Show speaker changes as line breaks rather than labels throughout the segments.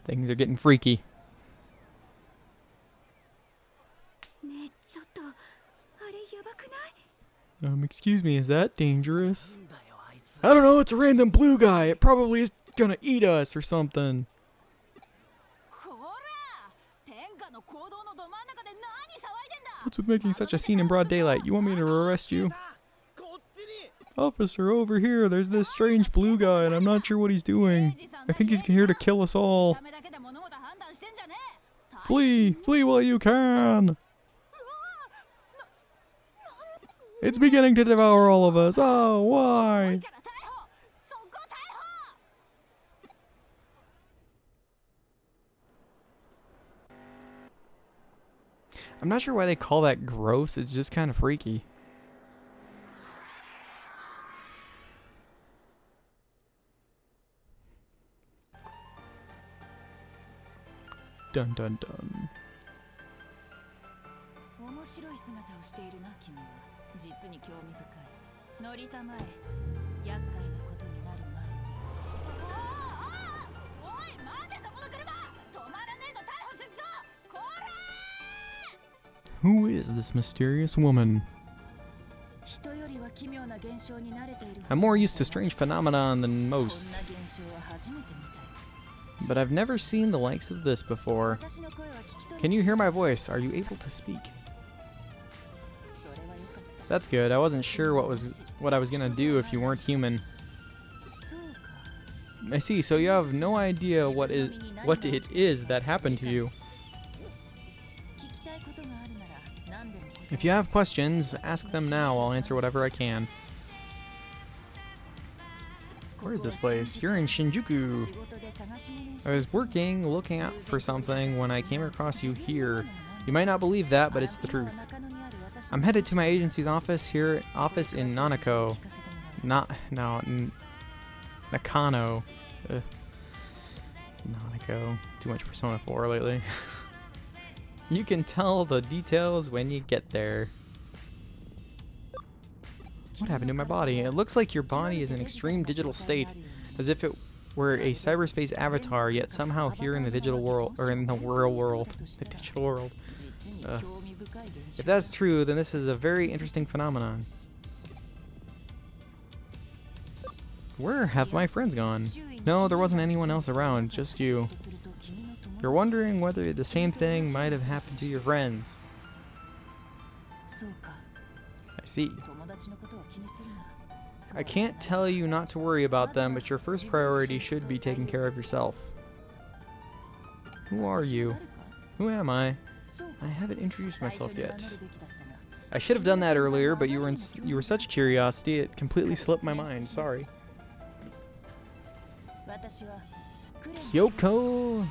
Things are getting freaky. Excuse me, is that dangerous? I don't know, it's a random blue guy. It probably is gonna eat us or something. What's with making such a scene in broad daylight? You want me to arrest you? Officer, over here, there's this strange blue guy and I'm not sure what he's doing. I think he's here to kill us all. Flee! Flee while you can! It's beginning to devour all of us. Oh, why? I'm not sure why they call that gross. It's just kind of freaky. Dun dun dun. Who is this mysterious woman? I'm more used to strange phenomenon than most. But I've never seen the likes of this before. Can you hear my voice? Are you able to speak? That's good. I wasn't sure what I was gonna do if you weren't human. I see. So you have no idea what it is that happened to you. If you have questions, ask them now. I'll answer whatever I can. Where is this place? You're in Shinjuku. I was looking out for something when I came across you here. You might not believe that, but it's the truth. I'm headed to my agency's office in Nanako. Nakano. Nanako. Too much Persona 4 lately. You can tell the details when you get there. What happened to my body? It looks like your body is in extreme digital state, as if it were a cyberspace avatar, yet somehow here in the digital world, or in the real world. The digital world. If that's true, then this is a very interesting phenomenon. Where have my friends gone? No, there wasn't anyone else around, just you. You're wondering whether the same thing might have happened to your friends. I see. I can't tell you not to worry about them, but your first priority should be taking care of yourself. Who are you? Who am I? I haven't introduced myself yet. I should have done that earlier, but you were such curiosity, it completely slipped my mind. Sorry. Kyoko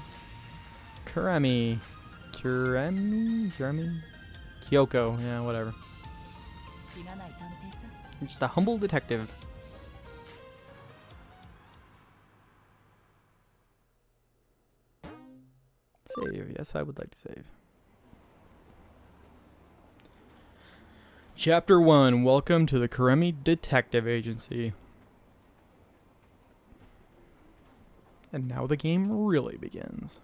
Kurami. Kyoko, yeah, whatever. I'm just a humble detective. Save. Yes, I would like to save. Chapter 1. Welcome to the Kurami Detective Agency. And now the game really begins.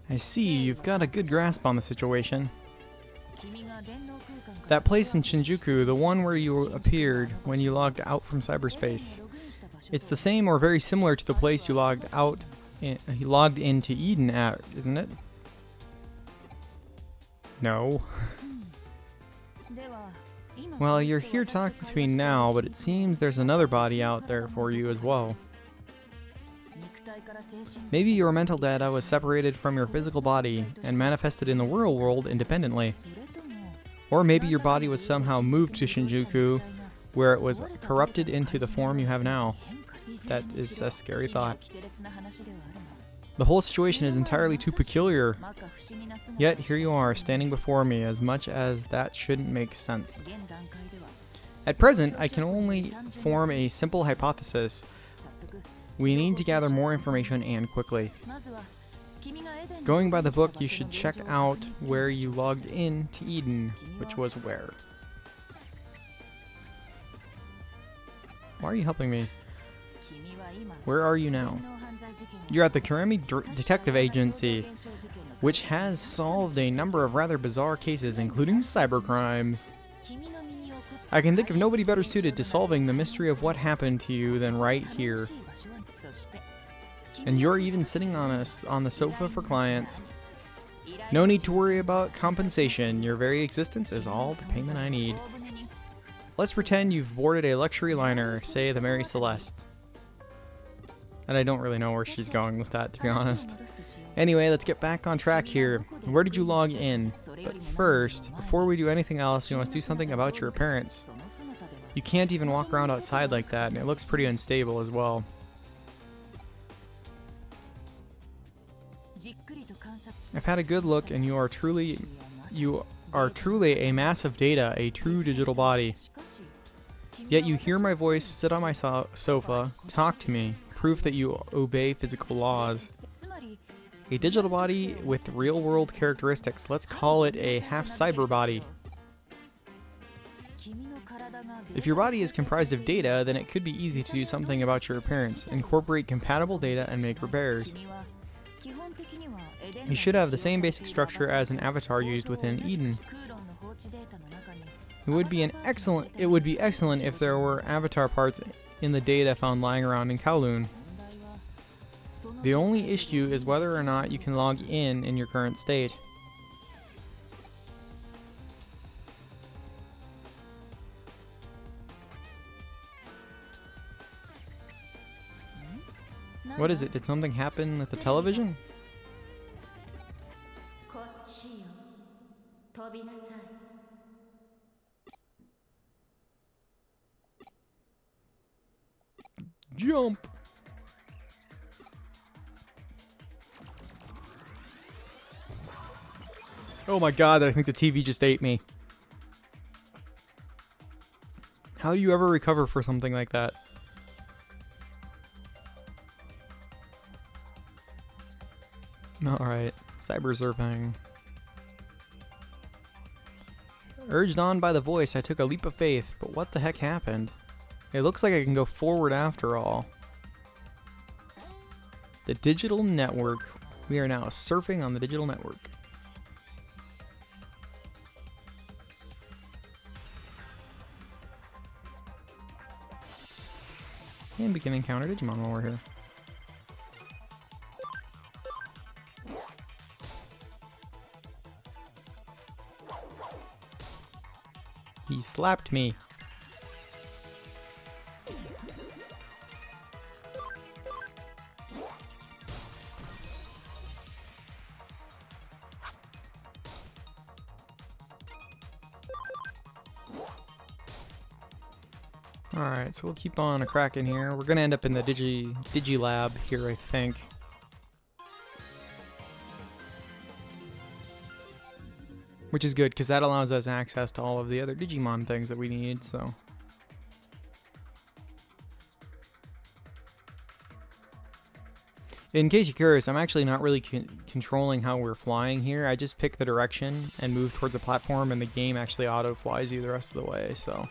I see, you've got a good grasp on the situation. That place in Shinjuku, the one where you appeared when you logged out from cyberspace. It's the same or very similar to the place you logged into Eden at, isn't it? No. Well, you're here talking to me now, but it seems there's another body out there for you as well. Maybe your mental data was separated from your physical body and manifested in the real world independently. Or maybe your body was somehow moved to Shinjuku, where it was corrupted into the form you have now. That is a scary thought. The whole situation is entirely too peculiar. Yet here you are, standing before me, as much as that shouldn't make sense. At present, I can only form a simple hypothesis. We need to gather more information and quickly. Going by the book, you should check out where you logged in to Eden, which was where. Why are you helping me? Where are you now? You're at the Karemi Detective Agency, which has solved a number of rather bizarre cases, including cybercrimes. I can think of nobody better suited to solving the mystery of what happened to you than right here. And you're even sitting on the sofa for clients. No need to worry about compensation. Your very existence is all the payment I need. Let's pretend you've boarded a luxury liner, say the Mary Celeste. And I don't really know where she's going with that, to be honest. Anyway, let's get back on track here. Where did you log in? But first, before we do anything else, you must do something about your appearance. You can't even walk around outside like that, and it looks pretty unstable as well. I've had a good look, and you are truly a mass of data, a true digital body. Yet you hear my voice, sit on my sofa, talk to me, proof that you obey physical laws. A digital body with real-world characteristics. Let's call it a half-cyber body. If your body is comprised of data, then it could be easy to do something about your appearance, incorporate compatible data, and make repairs. You should have the same basic structure as an avatar used within Eden. It would be excellent if there were avatar parts in the data found lying around in Kowloon. The only issue is whether or not you can log in your current state. What is it? Did something happen with the television? Jump! Oh my god, I think the TV just ate me. How do you ever recover for something like that? Alright, cyber surfing. Urged on by the voice, I took a leap of faith, but what the heck happened? It looks like I can go forward after all. The digital network. We are now surfing on the digital network. And we can encounter Digimon while we're here. He slapped me. Alright, so we'll keep on a cracking here. We're gonna end up in the Digi Lab here, I think. Which is good, because that allows us access to all of the other Digimon things that we need, so. In case you're curious, I'm actually not really controlling how we're flying here. I just pick the direction and move towards the platform, and the game actually auto-flies you the rest of the way, so.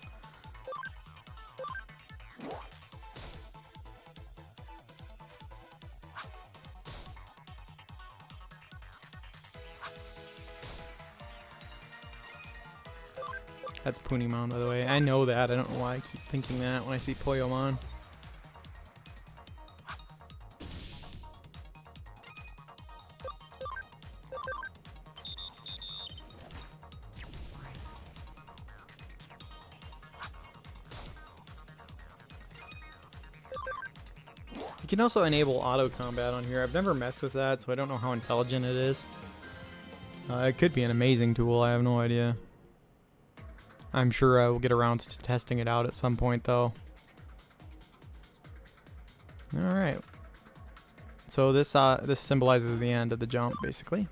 That's Punimon, by the way. I know that. I don't know why I keep thinking that when I see Poyomon. You can also enable auto combat on here. I've never messed with that, so I don't know how intelligent it is. It could be an amazing tool. I have no idea. I'm sure I will get around to testing it out at some point, though. Alright. So this symbolizes the end of the jump, basically.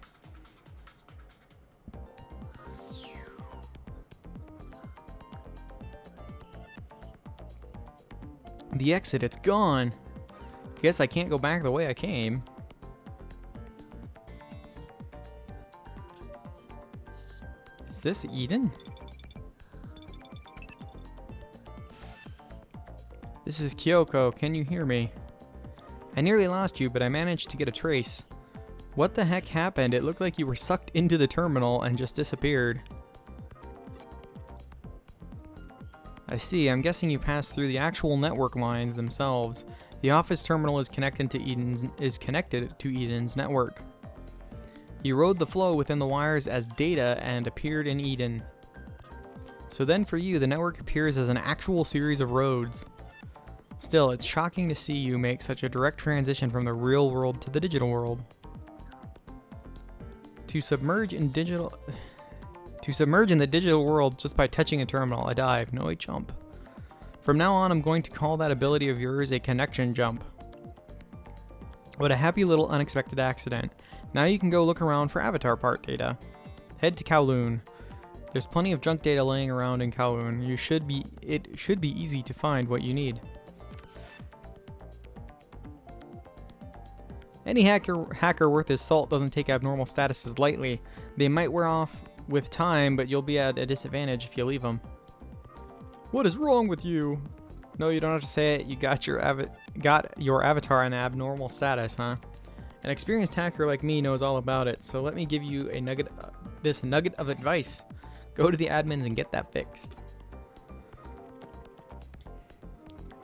The exit, it's gone! Guess I can't go back the way I came. Is this Eden? This is Kyoko. Can you hear me? I nearly lost you, but I managed to get a trace. What the heck happened? It looked like you were sucked into the terminal and just disappeared. I see. I'm guessing you passed through the actual network lines themselves. The office terminal is connected to Eden's network. You rode the flow within the wires as data and appeared in Eden. So then for you, the network appears as an actual series of roads. Still, it's shocking to see you make such a direct transition from the real world to the digital world. To submerge in the digital world just by touching a terminal, a dive, no a jump. From now on, I'm going to call that ability of yours a connection jump. What a happy little unexpected accident. Now you can go look around for avatar part data. Head to Kowloon. There's plenty of junk data laying around in Kowloon. It should be easy to find what you need. Any hacker worth his salt doesn't take abnormal statuses lightly. They might wear off with time, but you'll be at a disadvantage if you leave them. What is wrong with you? No, you don't have to say it. You got your avatar in abnormal status, huh? An experienced hacker like me knows all about it, so let me give you this nugget of advice. Go to the admins and get that fixed.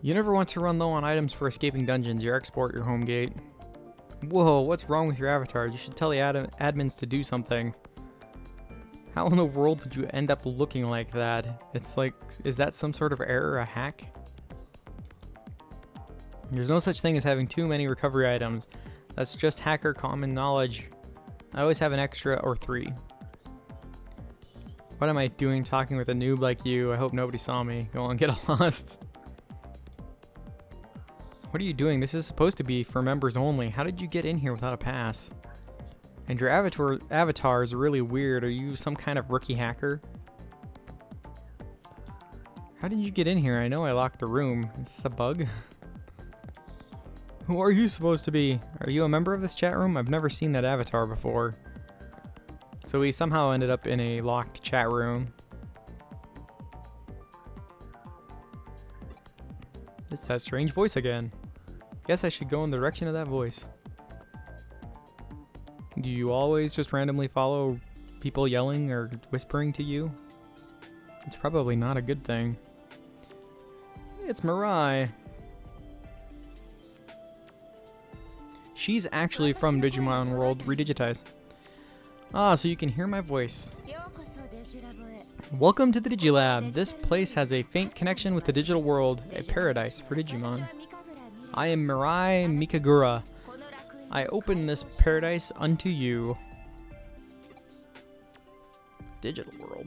You never want to run low on items for escaping dungeons. You export your home gate. Whoa, what's wrong with your avatar? You should tell the admins to do something. How in the world did you end up looking like that? It's like, is that some sort of error, a hack? There's no such thing as having too many recovery items. That's just hacker common knowledge. I always have an extra or 3. What am I doing talking with a noob like you? I hope nobody saw me. Go on, get lost. What are you doing? This is supposed to be for members only. How did you get in here without a pass? And your avatar is really weird. Are you some kind of rookie hacker? How did you get in here? I know I locked the room. Is this a bug? Who are you supposed to be? Are you a member of this chat room? I've never seen that avatar before. So we somehow ended up in a locked chat room. It's that strange voice again. Guess I should go in the direction of that voice. Do you always just randomly follow people yelling or whispering to you? It's probably not a good thing. It's Mirai. She's actually from Digimon World Redigitized. Ah, so you can hear my voice. Welcome to the Digilab. This place has a faint connection with the digital world, a paradise for Digimon. I am Mirai Mikagura. I open this paradise unto you. Digital world.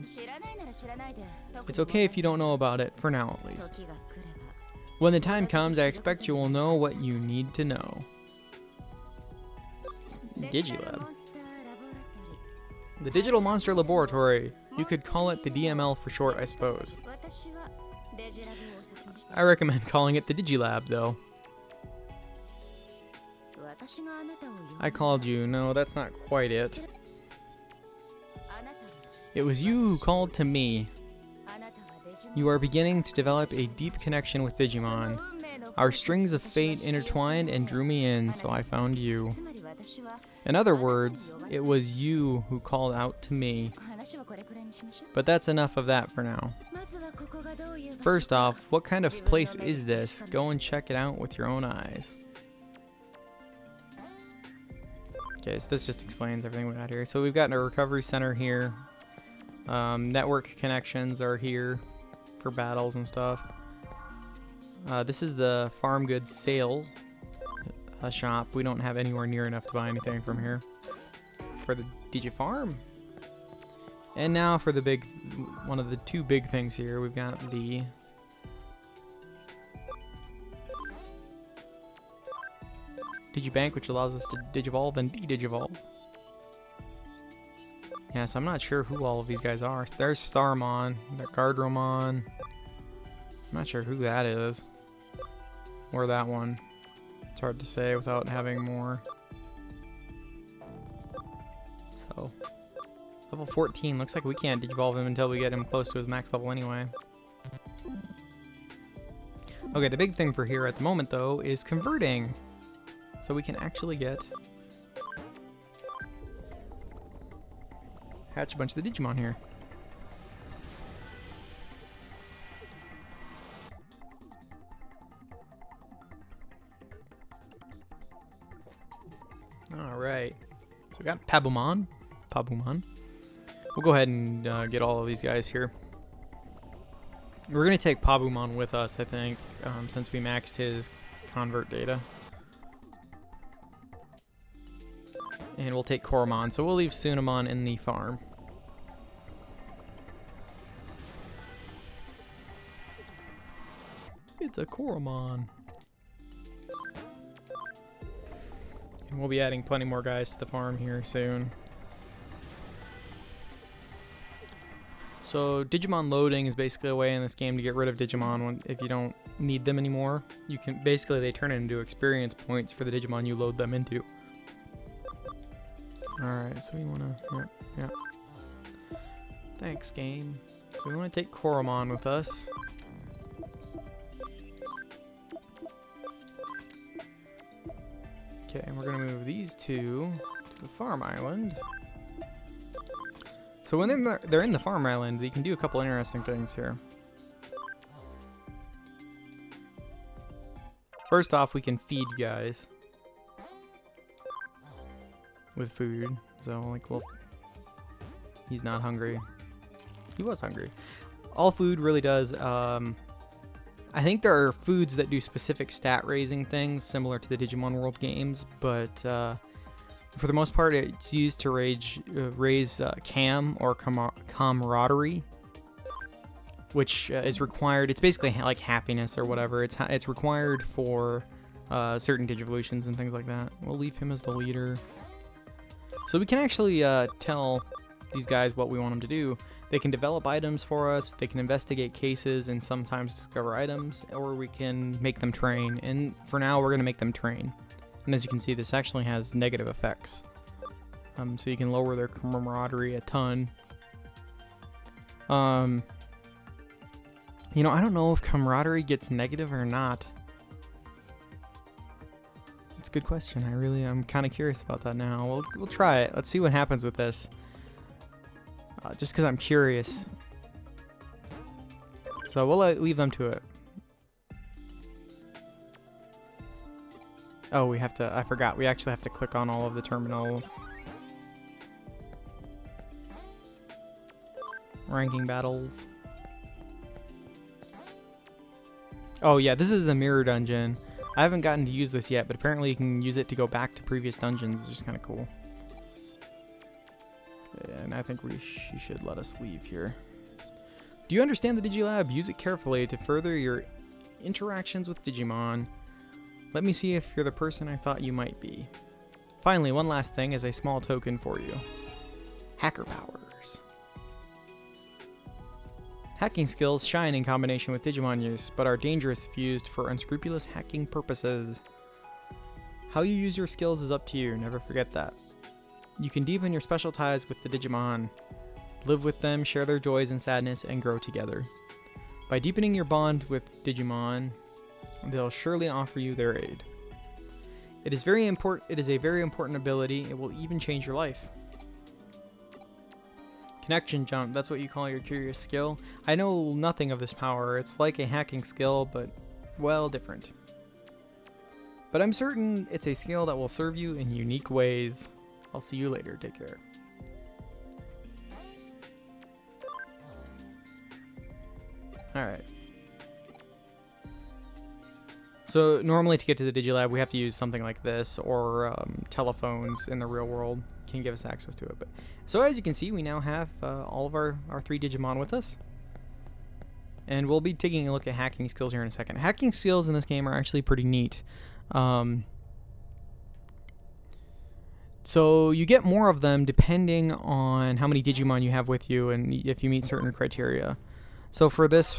It's okay if you don't know about it, for now at least. When the time comes, I expect you will know what you need to know. Digilab. The Digital Monster Laboratory. You could call it the DML for short, I suppose. I recommend calling it the Digilab, though. I called you. No, that's not quite it. It was you who called to me. You are beginning to develop a deep connection with Digimon. Our strings of fate intertwined and drew me in, so I found you. In other words, it was you who called out to me. But that's enough of that for now. First off, what kind of place is this? Go and check it out with your own eyes. Okay, so this just explains everything we got here. So we've got a recovery center here. Network connections are here for battles and stuff. This is the farm goods sale shop. We don't have anywhere near enough to buy anything from here for the Digifarm. And now for the big, one of the two big things here. We've got the Digibank, which allows us to Digivolve and de-Digivolve. Yeah, so I'm not sure who all of these guys are. There's Starmon, the Gardromon. I'm not sure who that is. Or that one. It's hard to say without having more. So, level 14. Looks like we can't digivolve him until we get him close to his max level anyway. Okay, the big thing for here at the moment, though, is converting. So we can actually hatch a bunch of the Digimon here. Alright. So we got Pabumon. We'll go ahead and get all of these guys here. We're going to take Pabumon with us, I think, since we maxed his convert data. And we'll take Koromon, so we'll leave Sunamon in the farm. It's a Koromon. And we'll be adding plenty more guys to the farm here soon. So Digimon loading is basically a way in this game to get rid of Digimon if you don't need them anymore. You can basically, they turn it into experience points for the Digimon you load them into. Alright, so we want to, yeah. Thanks, game. So we want to take Koromon with us. Okay, and we're going to move these two to the farm island. So when they're in the farm island, they can do a couple interesting things here. First off, we can feed guys with food. So, like, well, he's not hungry. He was hungry. All food really does. I think there are foods that do specific stat raising things similar to the Digimon World games, but for the most part, it's used to raise cam or camaraderie, which is required. It's basically like happiness or whatever. It's required for certain Digivolutions and things like that. We'll leave him as the leader. So we can actually tell these guys what we want them to do. They can develop items for us, they can investigate cases and sometimes discover items, or we can make them train. And for now, we're going to make them train. And as you can see, this actually has negative effects. So you can lower their camaraderie a ton. You know, I don't know if camaraderie gets negative or not. It's a good question. I'm kind of curious about that now. We'll try it. Let's see what happens with this. Just because I'm curious. So we'll leave them to it. Oh, we have to, I forgot. We actually have to click on all of the terminals. Ranking battles. Oh yeah, this is the mirror dungeon. I haven't gotten to use this yet, but apparently you can use it to go back to previous dungeons, which is kind of cool. Okay, and I think she should let us leave here. Do you understand the Digilab? Use it carefully to further your interactions with Digimon. Let me see if you're the person I thought you might be. Finally, one last thing as a small token for you. Hacker powers. Hacking skills shine in combination with Digimon use, but are dangerous if used for unscrupulous hacking purposes. How you use your skills is up to you, never forget that. You can deepen your special ties with the Digimon. Live with them, share their joys and sadness, and grow together. By deepening your bond with Digimon, they'll surely offer you their aid. It is a very important ability. It will even change your life. Connection jump, that's what you call your curious skill. I know nothing of this power. It's like a hacking skill, but, well, different. But I'm certain it's a skill that will serve you in unique ways. I'll see you later. Take care. Alright. So normally to get to the Digilab, we have to use something like this, or telephones in the real world can give us access to it. But so as you can see, we now have all of our 3 Digimon with us. And we'll be taking a look at hacking skills here in a second. Hacking skills in this game are actually pretty neat. So you get more of them depending on how many Digimon you have with you and if you meet certain criteria. So for this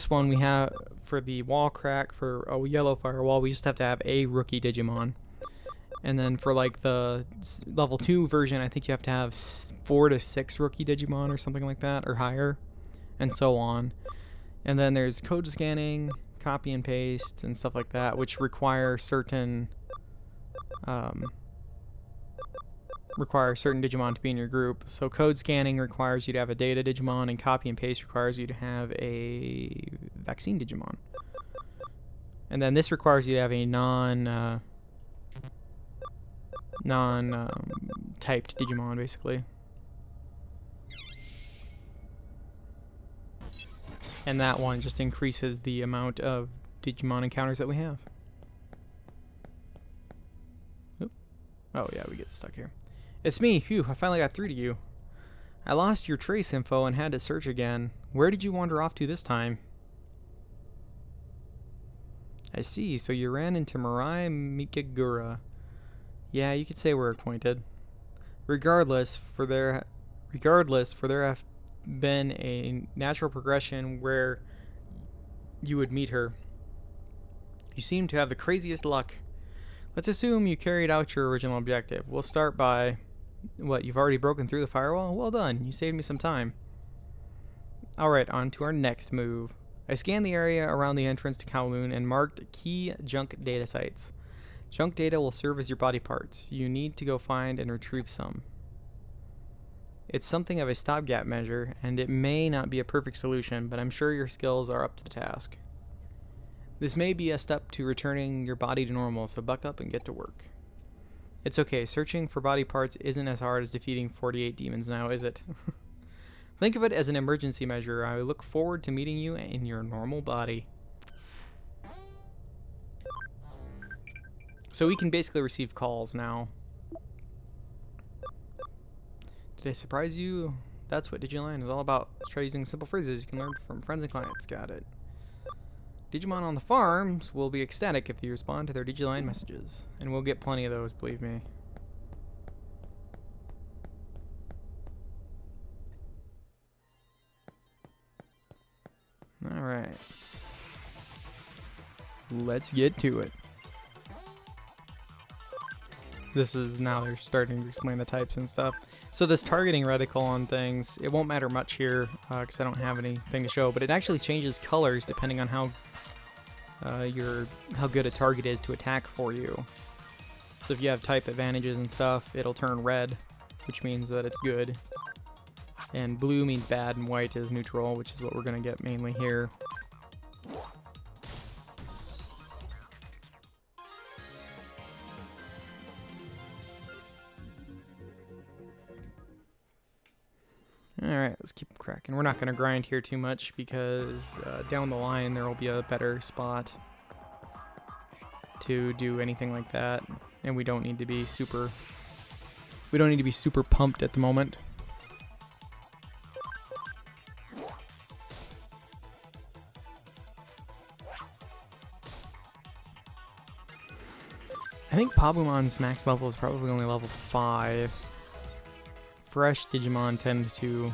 one, we have for the wall crack, for a yellow firewall, we just have to have a rookie Digimon. And then for like the level 2 version, I think you have to have 4 to 6 rookie Digimon or something like that, or higher, and so on. And then there's code scanning, copy and paste, and stuff like that, which require certain Digimon to be in your group. So code scanning requires you to have a data Digimon, and copy and paste requires you to have a vaccine Digimon. And then this requires you to have a non-typed Digimon, basically. And that one just increases the amount of Digimon encounters that we have. Oop. Oh yeah, we get stuck here. It's me. Phew, I finally got through to you. I lost your trace info and had to search again. Where did you wander off to this time? I see, so you ran into Mirai Mikagura. Yeah, you could say we're acquainted. Regardless, for there have been a natural progression where you would meet her. You seem to have the craziest luck. Let's assume you carried out your original objective. We'll start by... What, you've already broken through the firewall? Well done, you saved me some time. Alright, on to our next move. I scanned the area around the entrance to Kowloon and marked key junk data sites. Junk data will serve as your body parts. You need to go find and retrieve some. It's something of a stopgap measure, and it may not be a perfect solution, but I'm sure your skills are up to the task. This may be a step to returning your body to normal, so buck up and get to work. It's okay, searching for body parts isn't as hard as defeating 48 demons now, is it? Think of it as an emergency measure. I look forward to meeting you in your normal body. So we can basically receive calls now. Did I surprise you? That's what Digiline is all about. Let's try using simple phrases you can learn from friends and clients. Got it. Digimon on the farms will be ecstatic if you respond to their Digiline messages. And we'll get plenty of those, believe me. Alright. Let's get to it. This is now they're starting to explain the types and stuff. So this targeting reticle on things, it won't matter much here because I don't have anything to show, but it actually changes colors depending on how good a target is to attack for you. So if you have type advantages and stuff, it'll turn red, which means that it's good. And blue means bad, and white is neutral, which is what we're going to get mainly here. Alright, let's keep cracking. We're not going to grind here too much because down the line there will be a better spot to do anything like that. And we don't need to be super pumped at the moment. I think Pabumon's max level is probably only level 5. Fresh Digimon tend to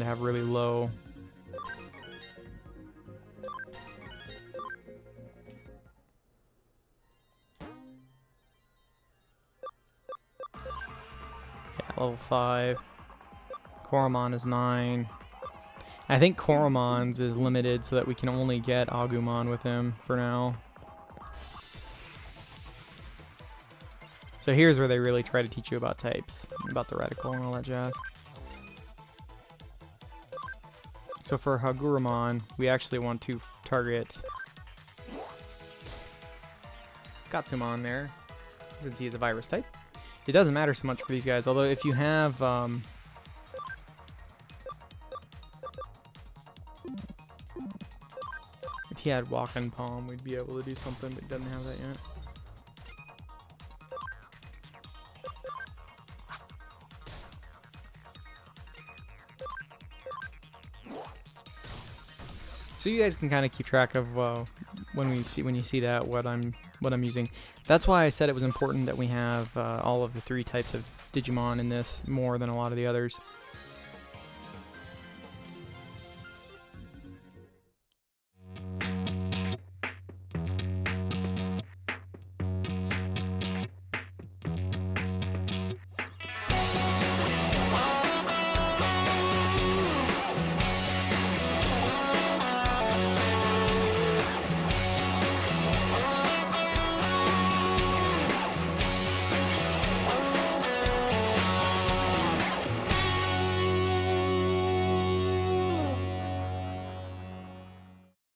have really low. Yeah, level 5. Koromon is 9. I think Koromon's is limited so that we can only get Agumon with him for now. So here's where they really try to teach you about types, about the reticle and all that jazz. So for Hagurumon, we actually want to target Gatsumon there, since he is a virus type. It doesn't matter so much for these guys, although if you have if he had Walk-in Palm, we'd be able to do something, but he doesn't have that yet. So you guys can kind of keep track of when you see that what I'm using. That's why I said it was important that we have all of the 3 types of Digimon in this more than a lot of the others.